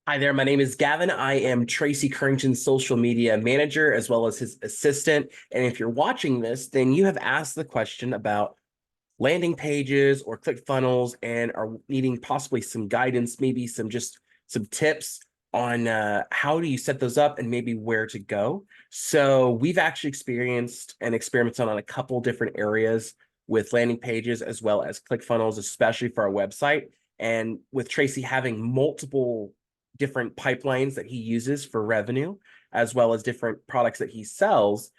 Hi there, my name is Gavin. I am Tracy Currington's social media manager as well as his assistant. And if you're watching this, then you have asked the question about landing pages or ClickFunnels and are needing possibly some guidance, maybe some tips on how do you set those up and maybe where to go. So we've actually experienced and experimented on a couple different areas with landing pages as well as ClickFunnels, especially for our website. And with Tracy having multiple different pipelines that he uses for revenue, as well as different products that he sells,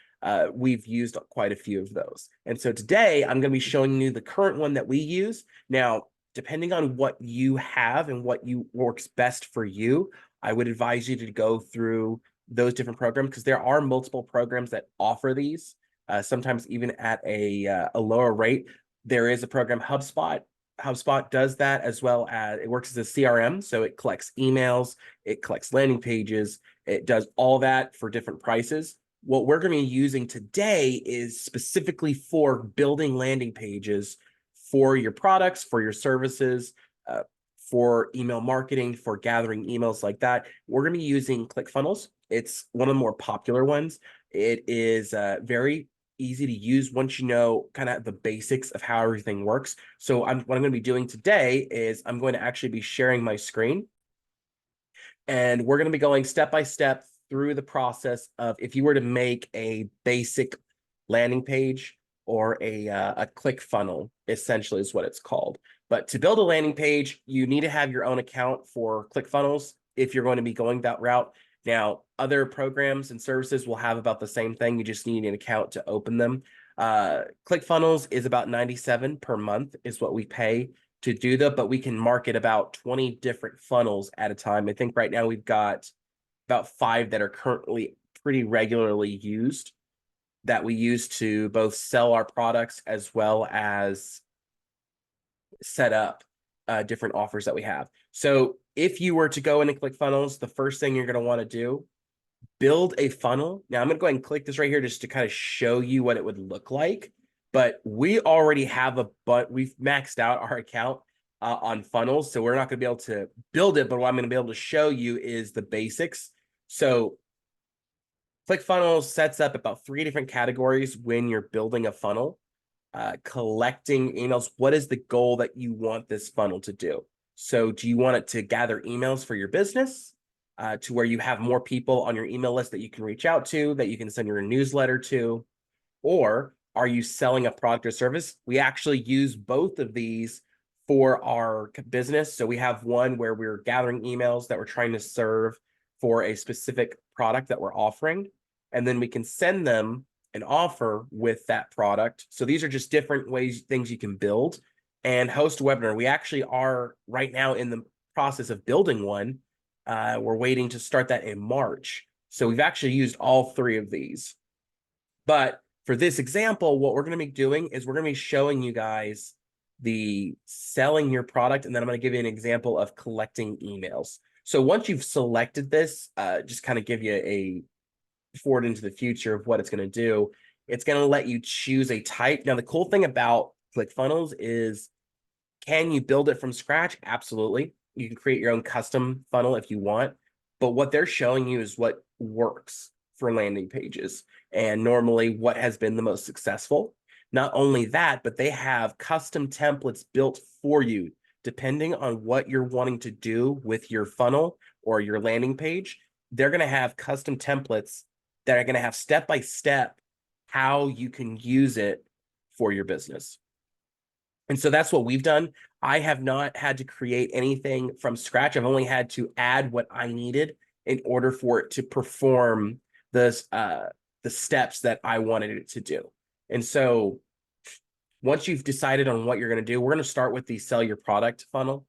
we've used quite a few of those. And so today I'm going to be showing you the current one that we use. Now, depending on what you have and what you works best for you, I would advise you to go through those different programs because there are multiple programs that offer these, sometimes even at a lower rate. There is a program, HubSpot. HubSpot does that as well as it works as a CRM. So it collects emails, it collects landing pages, it does all that for different prices. What we're going to be using today is specifically for building landing pages for your products, for your services, for email marketing, for gathering emails like that. We're going to be using ClickFunnels. It's one of the more popular ones. It is very easy to use once you know kind of the basics of how everything works. So what I'm going to be doing today is I'm going to actually be sharing my screen, and we're going to be going step by step through the process of if you were to make a basic landing page or a click funnel, essentially is what it's called. But to build a landing page, you need to have your own account for ClickFunnels if you're going to be going that route. Now, other programs and services will have about the same thing. You just need an account to open them. ClickFunnels is about $97 per month is what we pay to do that, but we can market about 20 different funnels at a time. I think right now we've got about 5 that are currently pretty regularly used that we use to both sell our products as well as set up different offers that we have. So if you were to go into ClickFunnels, the first thing you're going to want to do, build a funnel. Now I'm going to go ahead and click this right here just to kind of show you what it would look like. But we already have we've maxed out our account on funnels. So we're not going to be able to build it, but what I'm going to be able to show you is the basics. So ClickFunnels sets up about 3 different categories when you're building a funnel. Collecting emails. What is the goal that you want this funnel to do? So do you want it to gather emails for your business to where you have more people on your email list that you can reach out to, that you can send your newsletter to? Or are you selling a product or service? We actually use both of these for our business. So we have one where we're gathering emails that we're trying to serve for a specific product that we're offering. And then we can send them an offer with that product. So these are just different ways, things you can build and host a webinar. We actually are right now in the process of building one. We're waiting to start that in March. So we've actually used all 3 of these. But for this example, what we're going to be doing is we're going to be showing you guys the selling your product, and then I'm going to give you an example of collecting emails. So once you've selected this, just kind of give you a forward into the future of what it's going to do. It's going to let you choose a type. Now, the cool thing about ClickFunnels is, can you build it from scratch? Absolutely. You can create your own custom funnel if you want. But what they're showing you is what works for landing pages and normally what has been the most successful. Not only that, but they have custom templates built for you depending on what you're wanting to do with your funnel or your landing page. They're going to have custom templates that are going to have step-by-step how you can use it for your business. And so that's what we've done. I have not had to create anything from scratch. I've only had to add what I needed in order for it to perform the steps that I wanted it to do. And so once you've decided on what you're going to do, we're going to start with the sell your product funnel,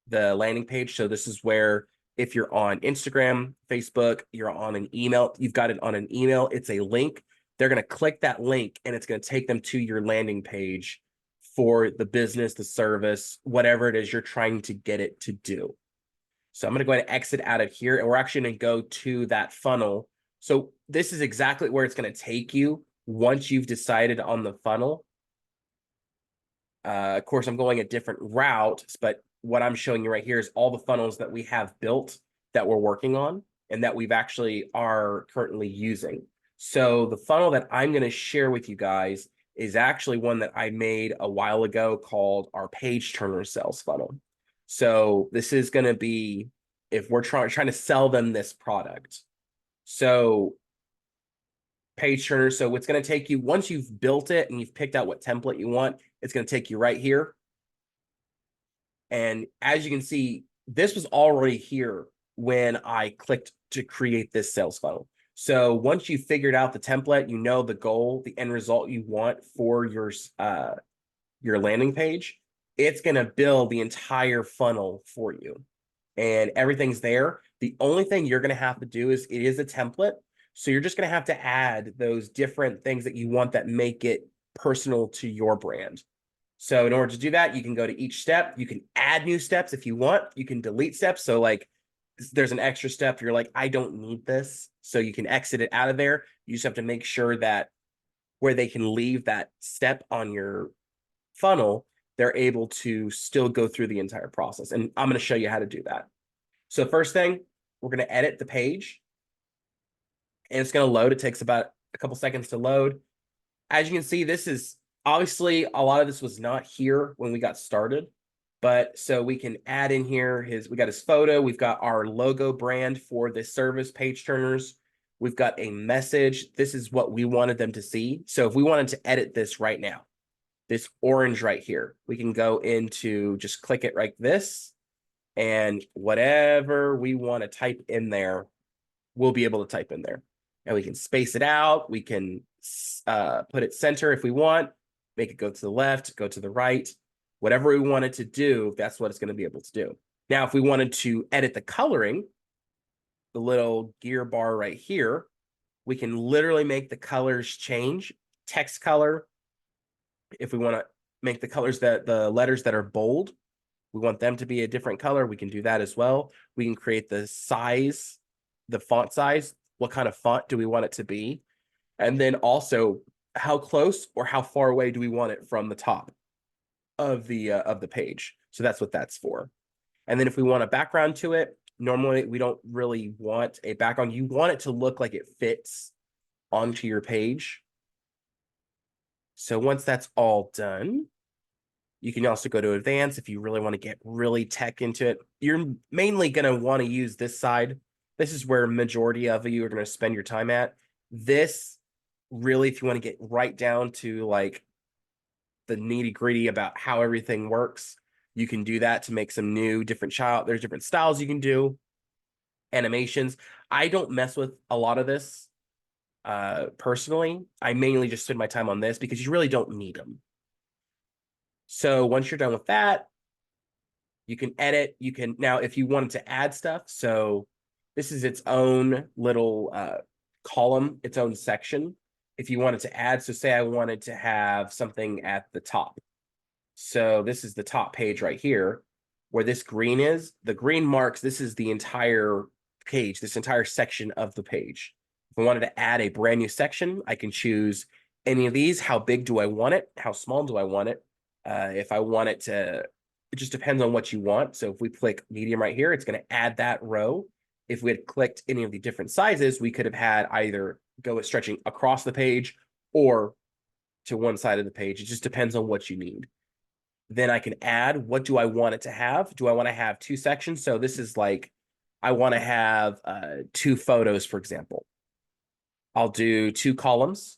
the landing page. So this is where if you're on Instagram, Facebook, you're on an email, you've got it on an email, it's a link. They're going to click that link and it's going to take them to your landing page for the business, the service, whatever it is you're trying to get it to do. So I'm going to go ahead and exit out of here, and we're actually going to go to that funnel. So this is exactly where it's going to take you once you've decided on the funnel. Of course, I'm going a different route, but what I'm showing you right here is all the funnels that we have built that we're working on and that we've actually are currently using. So the funnel that I'm going to share with you guys is actually one that I made a while ago called our page turner sales funnel. So this is going to be if we're trying to sell them this product. So page turner. So it's going to take you, once you've built it and you've picked out what template you want, it's going to take you right here. And as you can see, this was already here when I clicked to create this sales funnel. So once you figured out the template, you know the goal, the end result you want for your landing page, it's going to build the entire funnel for you. And everything's there. The only thing you're going to have to do is it is a template. So you're just going to have to add those different things that you want that make it personal to your brand. So in order to do that, you can go to each step. You can add new steps if you want. You can delete steps. So like there's an extra step. You're like, I don't need this. So you can exit it out of there. You just have to make sure that where they can leave that step on your funnel, they're able to still go through the entire process. And I'm going to show you how to do that. So first thing, we're going to edit the page. And it's going to load. It takes about a couple seconds to load. As you can see, this is obviously a lot of this was not here when we got started. But so we can add in here we got his photo. We've got our logo brand for this service, page turners. We've got a message. This is what we wanted them to see. So if we wanted to edit this right now, this orange right here, we can go into, just click it like this. And whatever we want to type in there, we'll be able to type in there. And we can space it out. We can put it center if we want, make it go to the left, go to the right. Whatever we want it to do, that's what it's going to be able to do. Now, if we wanted to edit the coloring, the little gear bar right here, we can literally make the colors change. Text color, if we want to make the colors the letters that are bold, we want them to be a different color, we can do that as well. We can create the size, the font size, what kind of font do we want it to be? And then also how close or how far away do we want it from the top of the page? So that's what that's for. And then if we want a background to it, normally we don't really want a background. You want it to look like it fits onto your page. So once that's all done, you can also go to advanced if you really want to get really tech into it. You're mainly going to want to use this side. This is where majority of you are going to spend your time at. This really, if you want to get right down to like the nitty gritty about how everything works, you can do that to make some new different there's different styles you can do. Animations. I don't mess with a lot of this personally. I mainly just spend my time on this because you really don't need them. So once you're done with that, you can edit. You can now, if you wanted to add stuff, so this is its own little column, its own section. If you wanted to add, so say I wanted to have something at the top. So this is the top page right here where this green is. The green marks, this is the entire page, this entire section of the page. If I wanted to add a brand new section, I can choose any of these. How big do I want it? How small do I want it? If I want it to, it just depends on what you want. So if we click medium right here, it's going to add that row. If we had clicked any of the different sizes, we could have had either go stretching across the page or to one side of the page. It just depends on what you need. Then I can add, what do I want it to have? Do I want to have two sections? So this is like, I want to have 2 photos, for example. I'll do 2 columns.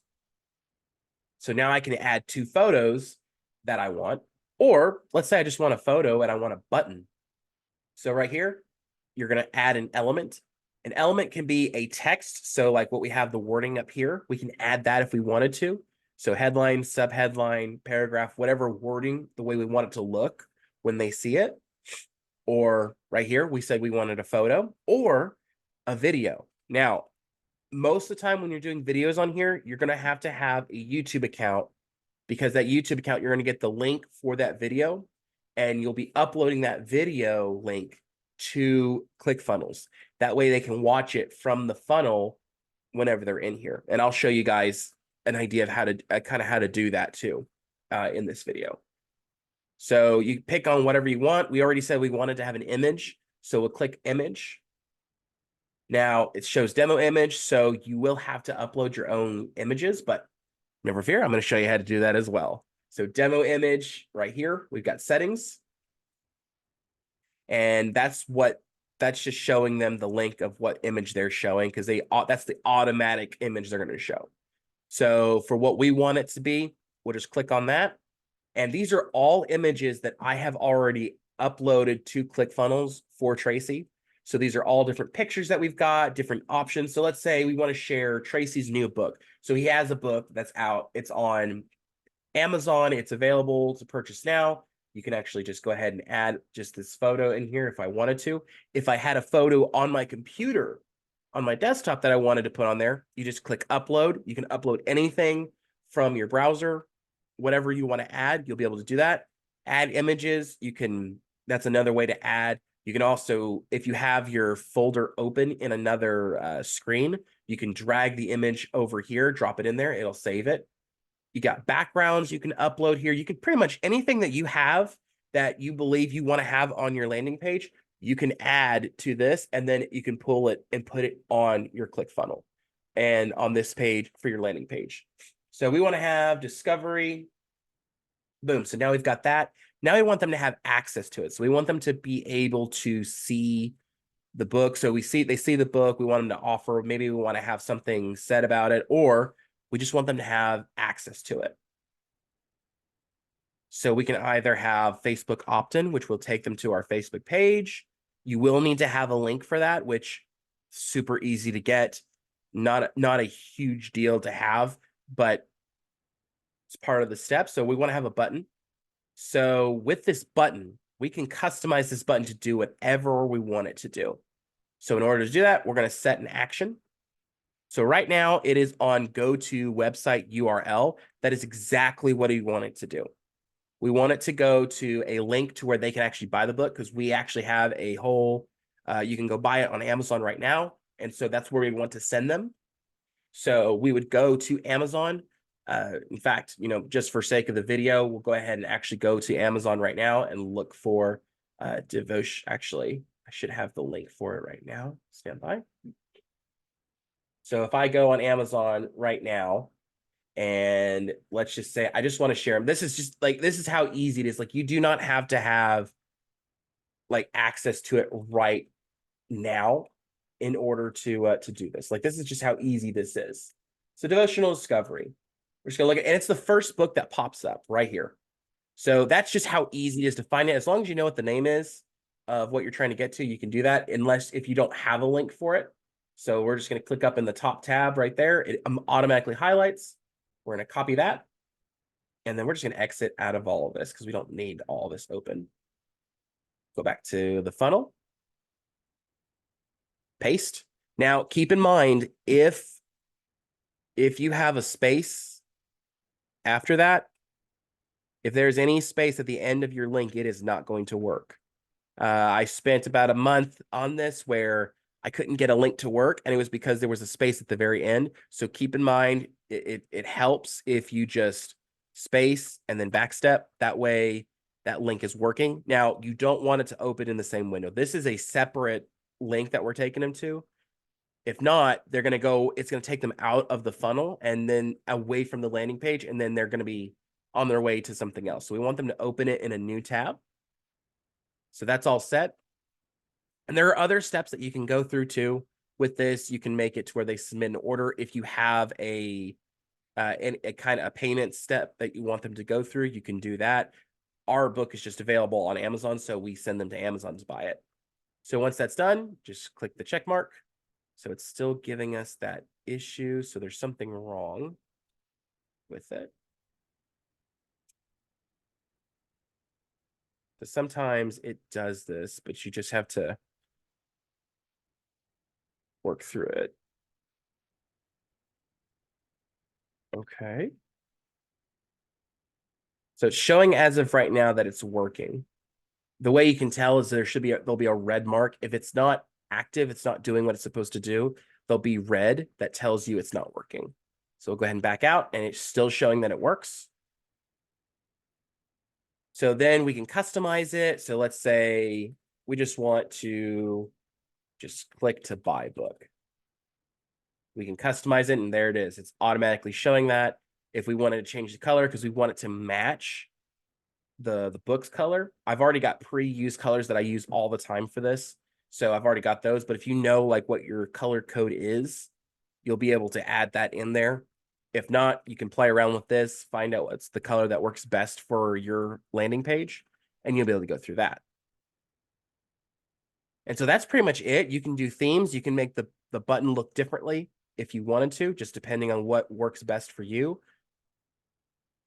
So now I can add 2 photos that I want. Or let's say I just want a photo and I want a button. So right here, you're going to add an element. An element can be a text. So like what we have the wording up here, we can add that if we wanted to. So headline, subheadline, paragraph, whatever wording, the way we want it to look when they see it. Or right here, we said we wanted a photo or a video. Now, most of the time when you're doing videos on here, you're going to have a YouTube account, because that YouTube account, you're going to get the link for that video and you'll be uploading that video link to ClickFunnels. That way they can watch it from the funnel whenever they're in here. And I'll show you guys an idea of how to do that too in this video. So you pick on whatever you want. We already said we wanted to have an image. So we'll click image. Now it shows demo image, so you will have to upload your own images, but never fear, I'm going to show you how to do that as well. So demo image right here, we've got settings, and that's just showing them the link of what image they're showing because that's the automatic image they're going to show. So for what we want it to be, we'll just click on that. And these are all images that I have already uploaded to ClickFunnels for Tracy. So these are all different pictures that we've got, different options. So let's say we want to share Tracy's new book. So he has a book that's out. It's on Amazon. It's available to purchase now. You can actually just go ahead and add just this photo in here if I wanted to. If I had a photo on my computer, on my desktop that I wanted to put on there, you just click upload. You can upload anything from your browser, whatever you want to add, you'll be able to do that. Add images, that's another way to add. You can also, if you have your folder open in another screen, you can drag the image over here, drop it in there, it'll save it. You got backgrounds you can upload here. You can pretty much anything that you have that you believe you want to have on your landing page, you can add to this, and then you can pull it and put it on your ClickFunnel and on this page for your landing page. So we want to have discovery. Boom. So now we've got that. Now we want them to have access to it. So we want them to be able to see the book. So they see the book. We want them to offer, maybe we want to have something said about it, or we just want them to have access to it. So we can either have Facebook opt-in, which will take them to our Facebook page. You will need to have a link for that, which super easy to get. Not a huge deal to have, but it's part of the step. So we want to have a button. So with this button, we can customize this button to do whatever we want it to do. So in order to do that, we're going to set an action. So right now it is on go to website URL. That is exactly what we want it to do. We want it to go to a link to where they can actually buy the book, because we actually have a whole, you can go buy it on Amazon right now. And so that's where we want to send them. So we would go to Amazon. In fact, just for sake of the video, we'll go ahead and actually go to Amazon right now and look for devotion. Actually, I should have the link for it right now. Stand by. So if I go on Amazon right now, and let's just say I just want to share them. This is how easy it is. Like, you do not have to have like access to it right now in order to do this. Like, this is just how easy this is. So devotional discovery. We're just gonna look at, and it's the first book that pops up right here. So that's just how easy it is to find it. As long as you know what the name is of what you're trying to get to, you can do that, unless if you don't have a link for it. So we're just going to click up in the top tab right there. It automatically highlights. We're going to copy that. And then we're just going to exit out of all of this because we don't need all this open. Go back to the funnel. Paste. Now, keep in mind, if you have a space after that, if there's any space at the end of your link, it is not going to work. I spent about a month on this where I couldn't get a link to work, and it was because there was a space at the very end. So keep in mind, it helps if you just space and then backstep. That way, that link is working. Now, you don't want it to open in the same window. This is a separate link that we're taking them to. If not, it's going to take them out of the funnel and then away from the landing page, and then they're going to be on their way to something else. So we want them to open it in a new tab. So that's all set. And there are other steps that you can go through too with this. You can make it to where they submit an order. If you have a kind of a payment step that you want them to go through, you can do that. Our book is just available on Amazon, so we send them to Amazon to buy it. So once that's done, just click the check mark. So it's still giving us that issue. So there's something wrong with it. So sometimes it does this, but you just have to work through it. Okay. So it's showing as of right now that it's working. The way you can tell is there'll be a red mark. If it's not active, it's not doing what it's supposed to do, there'll be red that tells you it's not working. So we'll go ahead and back out, and it's still showing that it works. So then we can customize it. So let's say we just want to Just click to buy book. We can customize it, and there it is. It's automatically showing that. If we wanted to change the color because we want it to match the book's color, I've already got pre-used colors that I use all the time for this. So I've already got those. But if you know like what your color code is, you'll be able to add that in there. If not, you can play around with this, find out what's the color that works best for your landing page, and you'll be able to go through that. And so that's pretty much it. You can do themes. You can make the button look differently if you wanted to, just depending on what works best for you.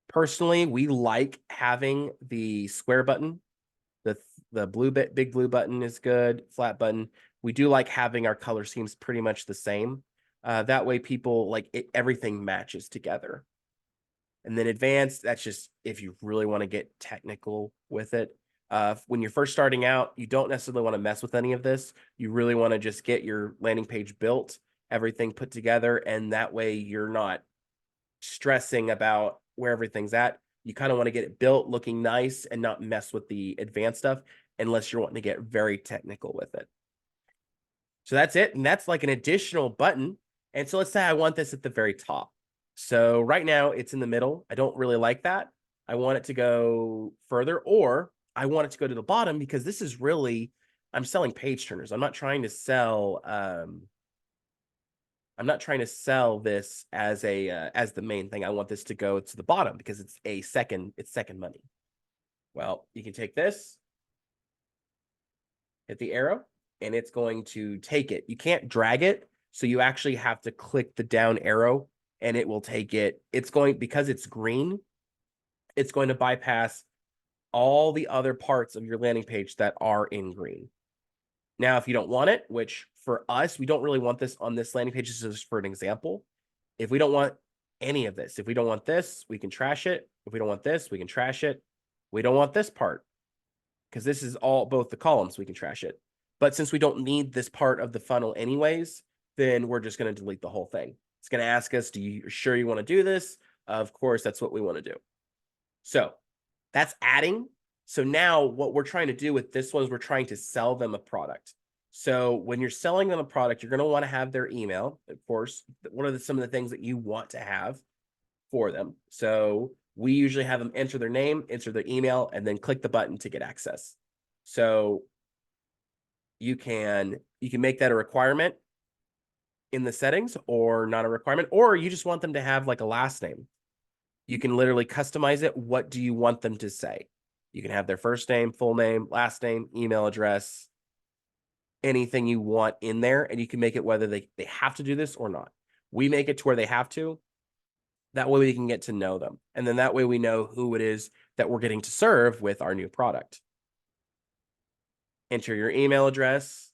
Personally, we like having the square button. The big blue button is good. Flat button. We do like having our color schemes pretty much the same. That way people like it, everything matches together. And then advanced, that's just if you really want to get technical with it. When you're first starting out, you don't necessarily want to mess with any of this. You really want to just get your landing page built, everything put together, and that way you're not stressing about where everything's at. You kind of want to get it built, looking nice, and not mess with the advanced stuff unless you're wanting to get very technical with it. So that's it. And that's like an additional button. And so let's say I want this at the very top. So right now it's in the middle. I don't really like that. I want it to go further, or I want it to go to the bottom because this is really, I'm selling page turners. I'm not trying to sell, I'm not trying to sell this as a as the main thing. I want this to go to the bottom because it's second money. Well, you can take this, hit the arrow, and it's going to take it. You can't drag it, so you actually have to click the down arrow and it will take it. It's going, because it's green, it's going to bypass all the other parts of your landing page that are in green. Now, if you don't want it, which for us, we don't really want this on this landing page, this is just for an example. If we don't want any of this, if we don't want this, we can trash it. If we don't want this, we can trash it. We don't want this part because this is all both the columns, we can trash it. But since we don't need this part of the funnel anyways, then we're just going to delete the whole thing. It's going to ask us, do you sure you want to do this? Of course, that's what we want to do. So that's adding. So now what we're trying to do with this one is we're trying to sell them a product. So when you're selling them a product, you're going to want to have their email. Of course, what are some of the things that you want to have for them? So we usually have them enter their name, enter their email, and then click the button to get access. So you can make that a requirement in the settings or not a requirement, or you just want them to have like a last name. You can literally customize it. What do you want them to say? You can have their first name, full name, last name, email address, anything you want in there, and you can make it whether they have to do this or not. We make it to where they have to. That way we can get to know them. And then that way we know who it is that we're getting to serve with our new product. Enter your email address.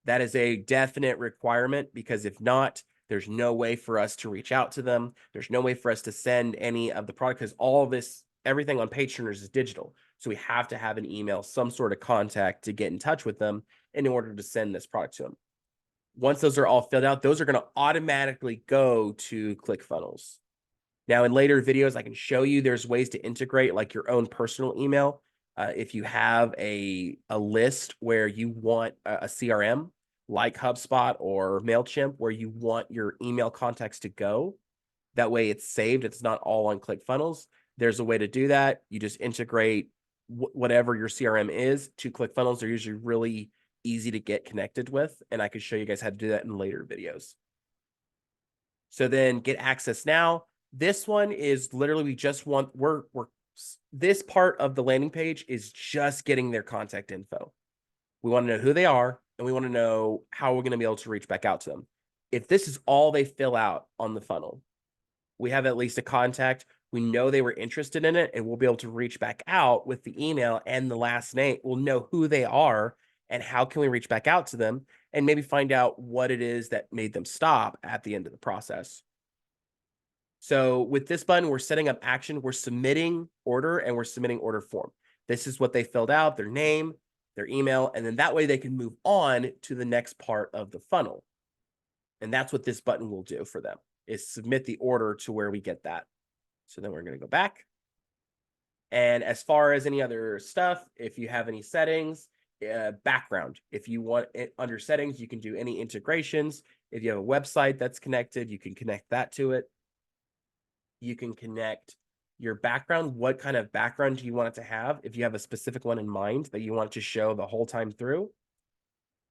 That is a definite requirement because if not, there's no way for us to reach out to them. There's no way for us to send any of the product because all of this, everything on page turners is digital. So we have to have an email, some sort of contact to get in touch with them in order to send this product to them. Once those are all filled out, those are going to automatically go to ClickFunnels. Now, in later videos, I can show you there's ways to integrate like your own personal email. If you have a list where you want a CRM like HubSpot or MailChimp, where you want your email contacts to go, that way it's saved. It's not all on ClickFunnels. There's a way to do that. You just integrate whatever your CRM is to ClickFunnels. They're usually really easy to get connected with, and I can show you guys how to do that in later videos. So then get access now. This one is literally, we just want, this part of the landing page is just getting their contact info. We want to know who they are, and we want to know how we're going to be able to reach back out to them. If this is all they fill out on the funnel, we have at least a contact. We know they were interested in it, and we'll be able to reach back out with the email and the last name. We'll know who they are and how can we reach back out to them and maybe find out what it is that made them stop at the end of the process. So with this button, we're setting up action. We're submitting order and we're submitting order form. This is what they filled out, their name, their email, and then that way they can move on to the next part of the funnel. And that's what this button will do for them, is submit the order to where we get that. So then we're going to go back. And as far as any other stuff, if you have any settings, background. If you want it under settings, you can do any integrations. If you have a website that's connected, you can connect that to it. You can connect your background. What kind of background do you want it to have? If you have a specific one in mind that you want to show the whole time through.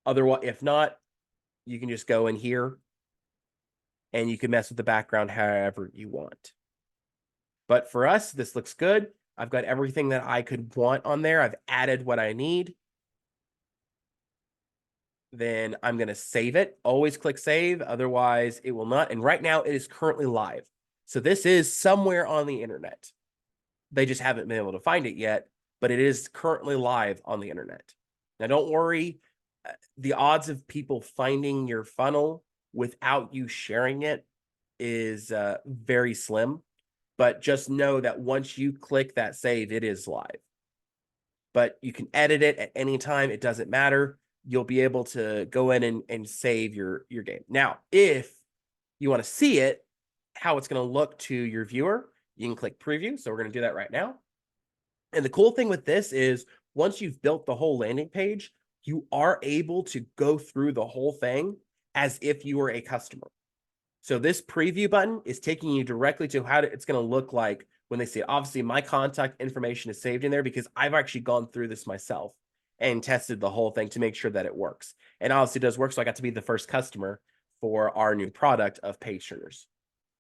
Otherwise, if not, you can just go in here and you can mess with the background however you want. But for us, this looks good. I've got everything that I could want on there. I've added what I need. Then I'm going to save it. Always click save. Otherwise, it will not. And right now, it is currently live. So this is somewhere on the internet. They just haven't been able to find it yet, but it is currently live on the internet. Now, don't worry. The odds of people finding your funnel without you sharing it is very slim. But just know that once you click that save, it is live. But you can edit it at any time. It doesn't matter. You'll be able to go in and save your game. Now, if you want to see it, how it's going to look to your viewer, you can click preview. So we're going to do that right now. And the cool thing with this is once you've built the whole landing page, you are able to go through the whole thing as if you were a customer. So this preview button is taking you directly to how it's going to look like when they see it. Obviously, my contact information is saved in there because I've actually gone through this myself and tested the whole thing to make sure that it works. And obviously it does work. So I got to be the first customer for our new product of page turners.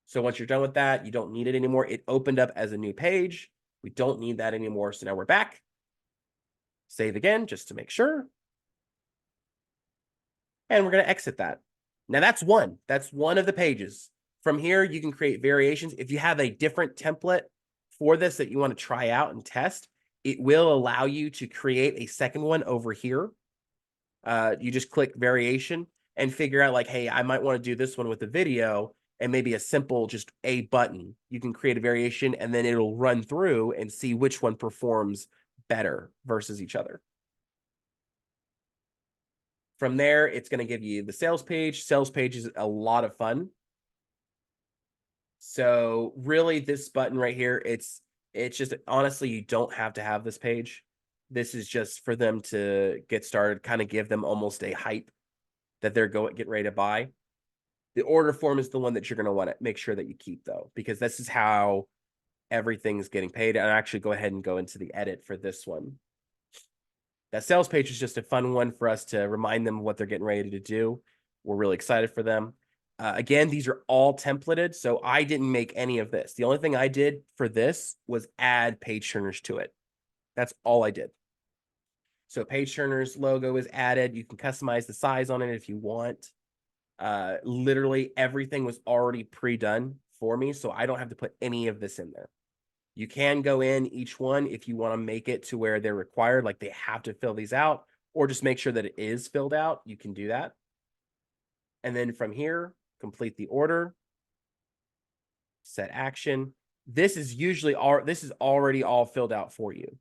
So once you're done with that, you don't need it anymore. It opened up as a new page. We don't need that anymore. So now we're back. Save again, just to make sure. And we're going to exit that. Now that's one of the pages. From here, you can create variations. If you have a different template for this that you want to try out and test, it will allow you to create a second one over here. You just click variation and figure out like, hey, I might want to do this one with a video and maybe a simple, just a button. You can create a variation and then it'll run through and see which one performs better versus each other. From there, it's going to give you the sales page. Sales page is a lot of fun. So really this button right here, it's just, honestly, you don't have to have this page. This is just for them to get started, kind of give them almost a hype that they're getting ready to buy. The order form is the one that you're going to want to make sure that you keep though, because this is how everything's getting paid. And actually go ahead and go into the edit for this one. That sales page is just a fun one for us to remind them what they're getting ready to do. We're really excited for them. Again, these are all templated, so I didn't make any of this. The only thing I did for this was add page turners to it. That's all I did. So page turners logo is added. You can customize the size on it if you want. Literally everything was already pre-done for me, so I don't have to put any of this in there. You can go in each one if you want to make it to where they're required, like they have to fill these out, or just make sure that it is filled out. You can do that. And then from here, complete the order, set action. This is already all filled out for you.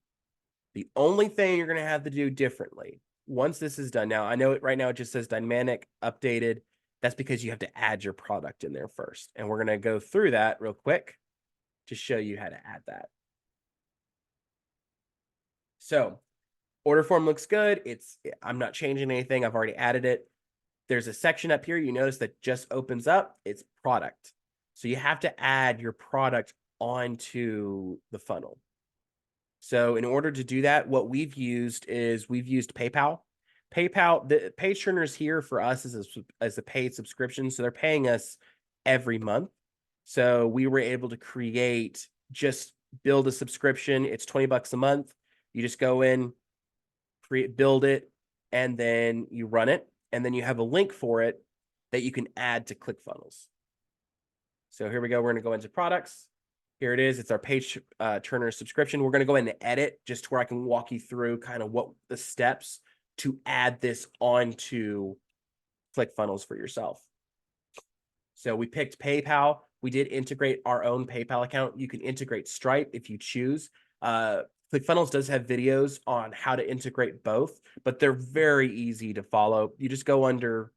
The only thing you're going to have to do differently once this is done. Now, I know right now it just says dynamic updated. That's because you have to add your product in there first. And we're going to go through that real quick to show you how to add that. So order form looks good. I'm not changing anything. I've already added it. There's a section up here. You notice that just opens up. It's product. So you have to add your product onto the funnel. So in order to do that, what we've used PayPal. The page turners here for us is a paid subscription. So they're paying us every month. So we were able to build a subscription. It's $20 a month. You just go in, build it, and then you run it. And then you have a link for it that you can add to ClickFunnels. So here we go. We're going to go into products. Here it is. It's our page turner subscription. We're going to go in and edit just to where I can walk you through kind of what the steps to add this onto ClickFunnels for yourself. So we picked PayPal. We did integrate our own PayPal account. You can integrate Stripe if you choose. ClickFunnels does have videos on how to integrate both, but they're very easy to follow. You just go under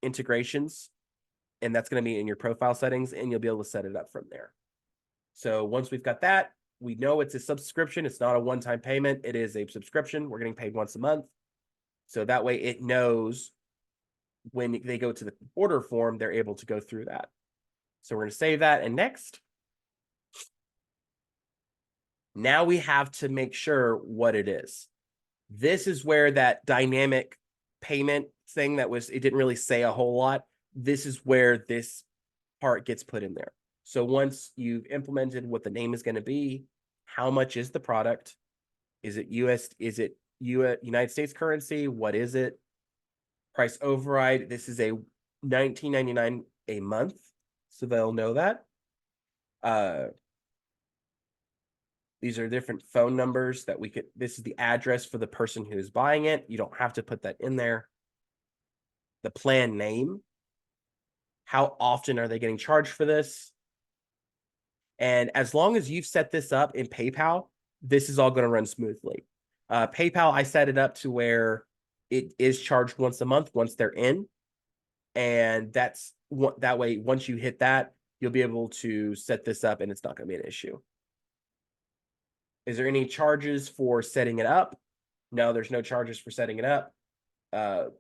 integrations, and that's going to be in your profile settings, and you'll be able to set it up from there. So once we've got that, we know it's a subscription. It's not a one-time payment. It is a subscription. We're getting paid once a month. So that way it knows when they go to the order form, they're able to go through that. So we're going to save that. And next, now we have to make sure what it is. This is where that dynamic payment thing that was, it didn't really say a whole lot. This is where this part gets put in there. So once you've implemented what the name is going to be, how much is the product? Is it United States currency? What is it? Price override. This is a $19.99 a month. So they'll know that. These are different phone numbers that we could, this is the address for the person who's buying it. You don't have to put that in there. The plan name. How often are they getting charged for this? And as long as you've set this up in PayPal, this is all going to run smoothly. PayPal, I set it up to where it is charged once a month once they're in. And that's what, that way, once you hit that, you'll be able to set this up and it's not going to be an issue. Is there any charges for setting it up? No, there's no charges for setting it up. That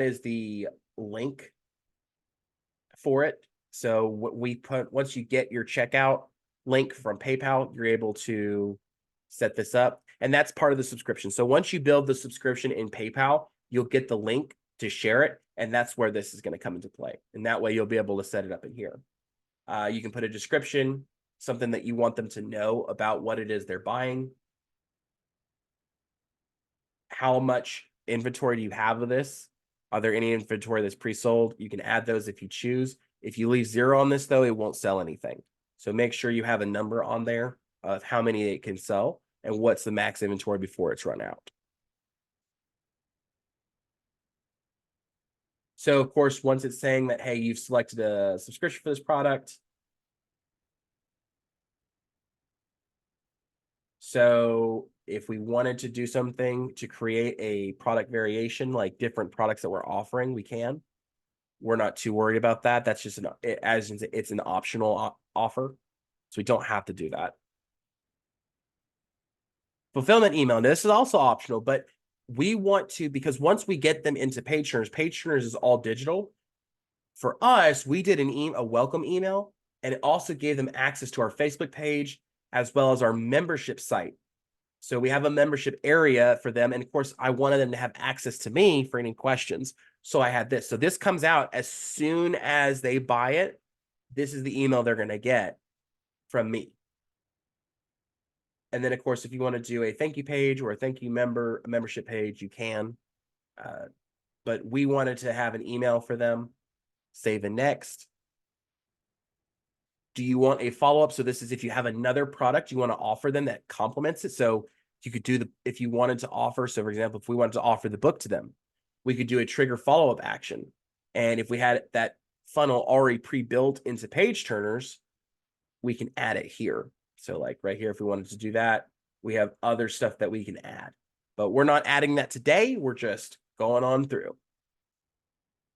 is the link for it. So what we put, once you get your checkout link from PayPal, you're able to set this up. And that's part of the subscription. So once you build the subscription in PayPal, you'll get the link to share it. And that's where this is going to come into play. And that way you'll be able to set it up in here. You can put a description, something that you want them to know about what it is they're buying. How much inventory do you have of this? Are there any inventory that's pre-sold? You can add those if you choose. If you leave 0 on this, though, it won't sell anything. So make sure you have a number on there of how many it can sell and what's the max inventory before it's run out. So, of course, once it's saying that, hey, you've selected a subscription for this product. So if we wanted to do something to create a product variation, like different products that we're offering, we can. We're not too worried about that. That's just it's an optional offer. So we don't have to do that. Fulfillment email. Now, this is also optional, but we want to, because once we get them into page turners is all digital. For us, we did a welcome email, and it also gave them access to our Facebook page as well as our membership site. So we have a membership area for them. And of course, I wanted them to have access to me for any questions. So I had this. So this comes out as soon as they buy it. This is the email they're going to get from me. And then, of course, if you want to do a thank you page or a thank you membership page, you can. But we wanted to have an email for them. Save and next. Do you want a follow-up? So this is if you have another product you want to offer them that complements it. So you could do if you wanted to offer, so for example, if we wanted to offer the book to them, we could do a trigger follow-up action. And if we had that funnel already pre-built into page turners, we can add it here. So like right here, if we wanted to do that, we have other stuff that we can add. But we're not adding that today. We're just going on through.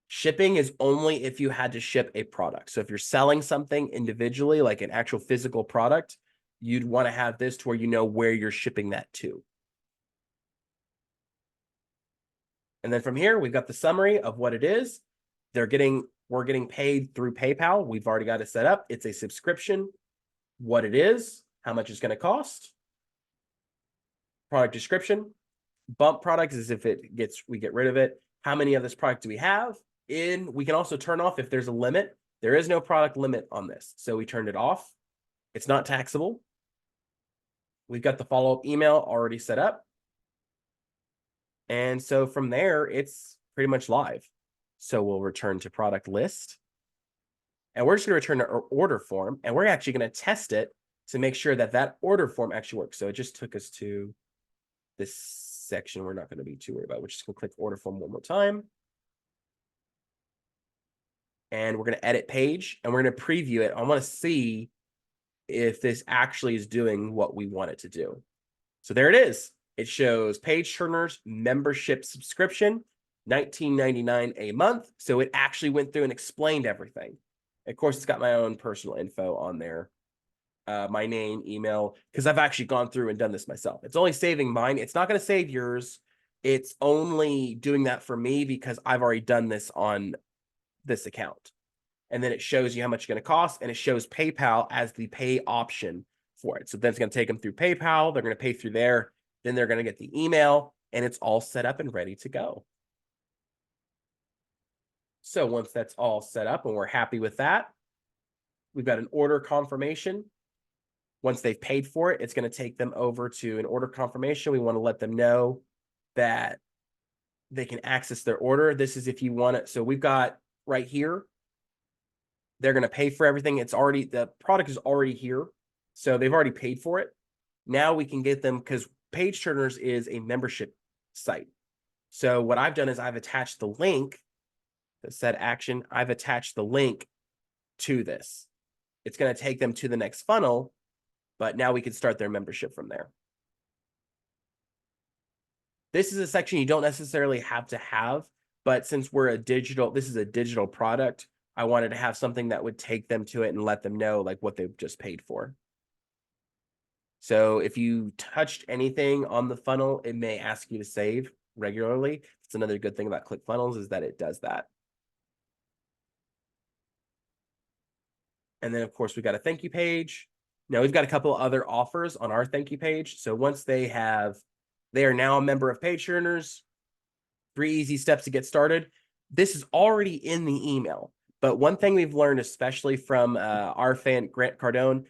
Shipping is only if you had to ship a product. So if you're selling something individually, like an actual physical product, you'd want to have this to where you know where you're shipping that to. And then from here, we've got the summary of what it is. We're getting paid through PayPal. We've already got it set up. It's a subscription, what it is, how much it's going to cost. Product description. Bump product is if we get rid of it. How many of this product do we have? We can also turn off if there's a limit. There is no product limit on this. So we turned it off. It's not taxable. We've got the follow-up email already set up. And so from there, it's pretty much live. So we'll return to product list. And we're just going to return our order form. And we're actually going to test it to make sure that that order form actually works. So it just took us to this section we're not going to be too worried about. We're just going to click order form one more time. And we're going to edit page. And we're going to preview it. I want to see if this actually is doing what we want it to do. So there it is. It shows page turners membership subscription, $19.99 a month. So it actually went through and explained everything. Of course, it's got my own personal info on there. my name, email, because I've actually gone through and done this myself. It's only saving mine. It's not going to save yours. It's only doing that for me because I've already done this on this account. And then it shows you how much it's going to cost, and it shows PayPal as the pay option for it. So then it's going to take them through PayPal. They're going to pay through there. Then they're going to get the email, and it's all set up and ready to go. So once that's all set up and we're happy with that, we've got an order confirmation. Once they've paid for it, it's going to take them over to an order confirmation. We want to let them know that they can access their order. This is if you want it. So we've got right here, they're going to pay for everything. It's already, the product is already here. So they've already paid for it. Now we can get them, because Page Turners is a membership site. So what I've done is I've attached the link that said action. I've attached the link to this. It's going to take them to the next funnel, but now we can start their membership from there. This is a section you don't necessarily have to have, but since we're a digital, this is a digital product, I wanted to have something that would take them to it and let them know like what they've just paid for. So if you touched anything on the funnel, it may ask you to save regularly. It's another good thing about ClickFunnels is that it does that. And then of course, we've got a thank you page. Now we've got a couple other offers on our thank you page. So once they are now a member of Page Turners, 3 easy steps to get started. This is already in the email. But one thing we've learned, especially from our fan, Grant Cardone,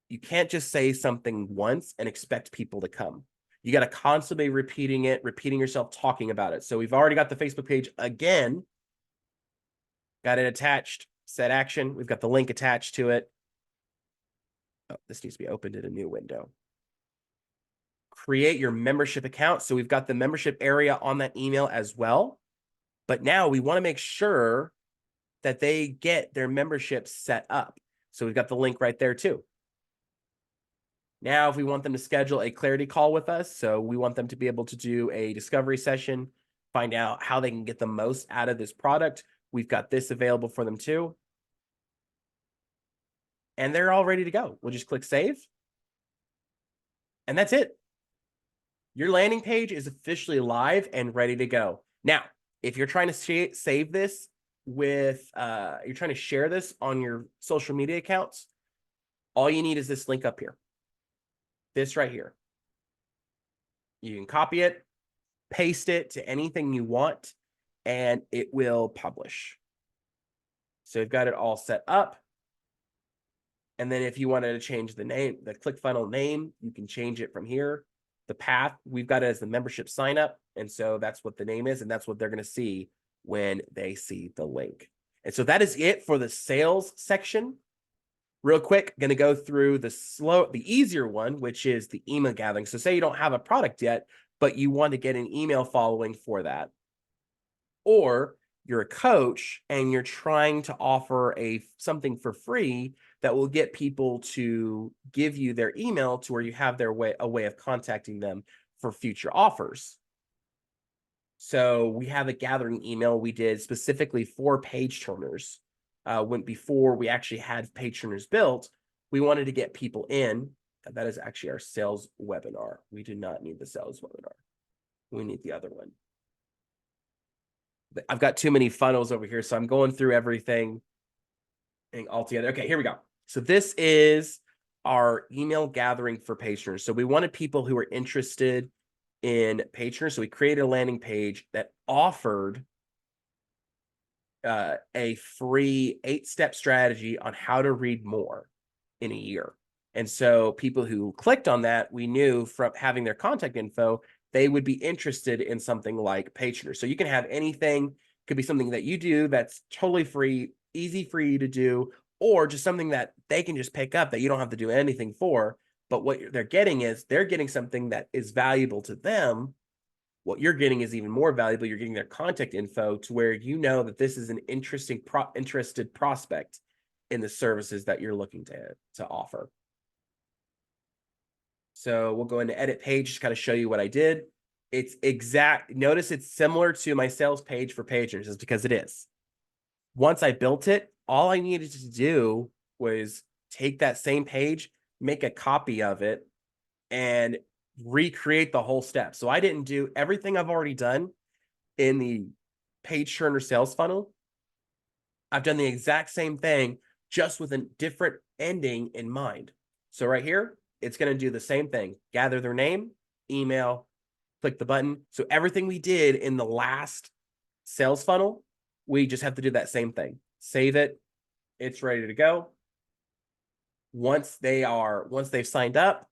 you can't just say something once and expect people to come. You got to constantly repeating yourself, talking about it. So we've already got the Facebook page again. Got it attached, set action. We've got the link attached to it. Oh, this needs to be opened in a new window. Create your membership account. So we've got the membership area on that email as well. But now we want to make sure that they get their membership set up. So we've got the link right there too. Now, if we want them to schedule a clarity call with us, so we want them to be able to do a discovery session, find out how they can get the most out of this product, we've got this available for them too. And they're all ready to go. We'll just click save. And that's it. Your landing page is officially live and ready to go. Now, if you're trying to save this with, you're trying to share this on your social media accounts, all you need is this link up here. This right here. You can copy it, paste it to anything you want, and it will publish. So we've got it all set up. And then if you wanted to change the name, the ClickFunnels name, you can change it from here. The path, we've got it as the membership sign up. And so that's what the name is. And that's what they're going to see when they see the link. And so that is it for the sales section. Real quick, going to go through the easier one, which is the email gathering. So say you don't have a product yet, but you want to get an email following for that. Or you're a coach and you're trying to offer something for free that will get people to give you their email to where you have a way of contacting them for future offers. So we have a gathering email we did specifically for Page Turners. Before we actually had Page Turners built, we wanted to get people in. That is actually our sales webinar. We do not need the sales webinar. We need the other one. I've got too many funnels over here, so I'm going through everything all together. Okay, here we go. So this is our email gathering for Page Turners. So we wanted people who were interested in Page Turners. So we created a landing page that offered a free 8-step strategy on how to read more in a year. And so people who clicked on that, we knew from having their contact info, they would be interested in something like Page Turners. So you can have anything, could be something that you do that's totally free, easy for you to do, or just something that they can just pick up that you don't have to do anything for. But what they're getting is they're getting something that is valuable to them. What you're getting is even more valuable. You're getting their contact info to where you know that this is an interested prospect in the services that you're looking to offer. So we'll go into edit page, just kind of show you what I did. It's exact. Notice it's similar to my sales page for Page Turners, because it is. Once I built it, all I needed to do was take that same page, make a copy of it, and recreate the whole step. So I didn't do everything I've already done in the page turner sales funnel. I've done the exact same thing, just with a different ending in mind. So right here, it's going to do the same thing. Gather their name, email, click the button. So everything we did in the last sales funnel, we just have to do that same thing. Save it. It's ready to go. Once they've signed up,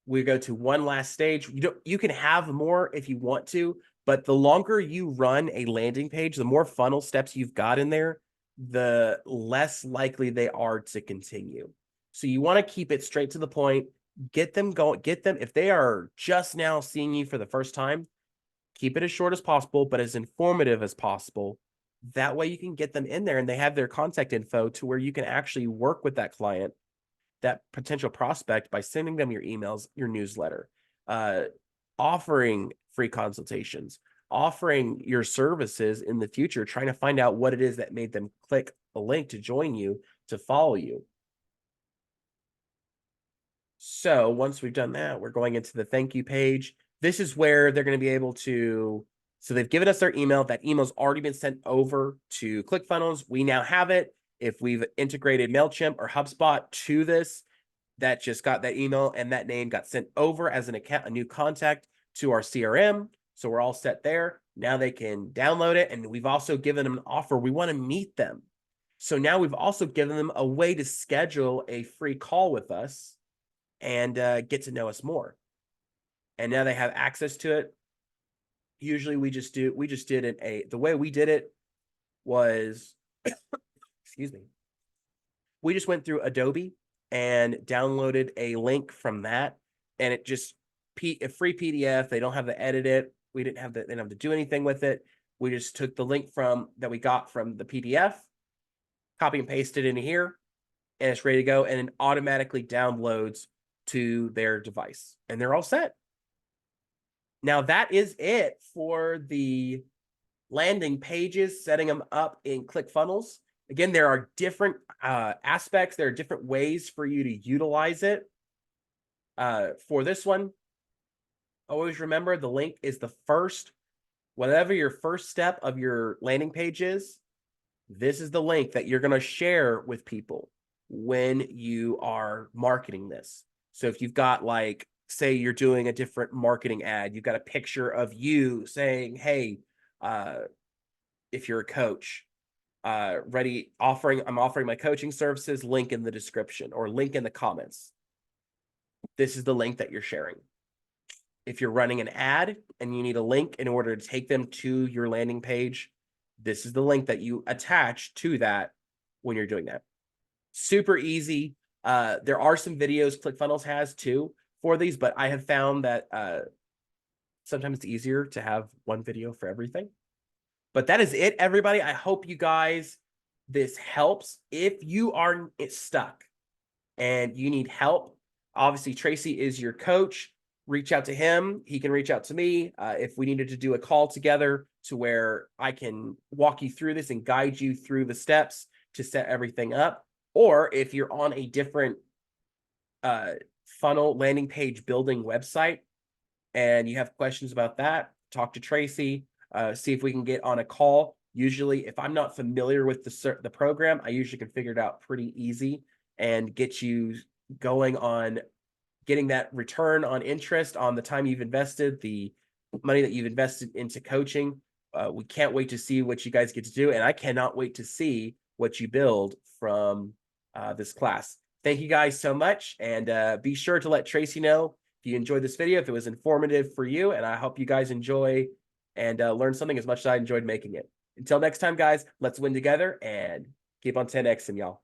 we go to one last stage. You can have more if you want to, but the longer you run a landing page, the more funnel steps you've got in there, the less likely they are to continue. So you want to keep it straight to the point, get them going, get them, if they are just now seeing you for the first time, keep it as short as possible, but as informative as possible. That way you can get them in there and they have their contact info to where you can actually work with that client, that potential prospect, by sending them your emails, your newsletter, offering free consultations, offering your services in the future, trying to find out what it is that made them click a link to join you, to follow you. So once we've done that, we're going into the thank you page. This is where they're going to be able to, so they've given us their email. That email's already been sent over to ClickFunnels. We now have it. If we've integrated MailChimp or HubSpot to this, that just got that email and that name got sent over as an account, a new contact to our CRM. So we're all set there. Now they can download it. And we've also given them an offer. We want to meet them. So now we've also given them a way to schedule a free call with us and get to know us more. And now they have access to it. Usually we just did it the way we did it was, excuse me, we just went through Adobe and downloaded a link from that, and it just a free PDF. They don't have to edit it. They didn't have to do anything with it. We just took the link that we got from the PDF, copy and pasted into here, and it's ready to go, and it automatically downloads to their device, and they're all set. Now that is it for the landing pages, setting them up in ClickFunnels. Again, there are different aspects. There are different ways for you to utilize it. For this one, always remember the link is the first, whatever your first step of your landing page is, this is the link that you're going to share with people when you are marketing this. So if you've got, like, say you're doing a different marketing ad, you've got a picture of you saying, hey, if you're a coach, I'm offering my coaching services, link in the description or link in the comments. This is the link that you're sharing. If you're running an ad and you need a link in order to take them to your landing page, this is the link that you attach to that when you're doing that. Super easy. There are some videos ClickFunnels has too for these, but I have found that sometimes it's easier to have one video for everything. But that is it, everybody. I hope you guys, this helps. If you are stuck and you need help, obviously Tracy is your coach. Reach out to him. He can reach out to me if we needed to do a call together to where I can walk you through this and guide you through the steps to set everything up. Or if you're on a different funnel landing page building website and you have questions about that, talk to Tracy. See if we can get on a call. Usually, if I'm not familiar with the program, I usually can figure it out pretty easy and get you going on getting that return on interest on the time you've invested, the money that you've invested into coaching. We can't wait to see what you guys get to do, and I cannot wait to see what you build from this class. Thank you guys so much, and be sure to let Tracy know if you enjoyed this video, if it was informative for you, and I hope you guys enjoy and learn something as much as I enjoyed making it. Until next time, guys, let's win together and keep on 10Xing, y'all.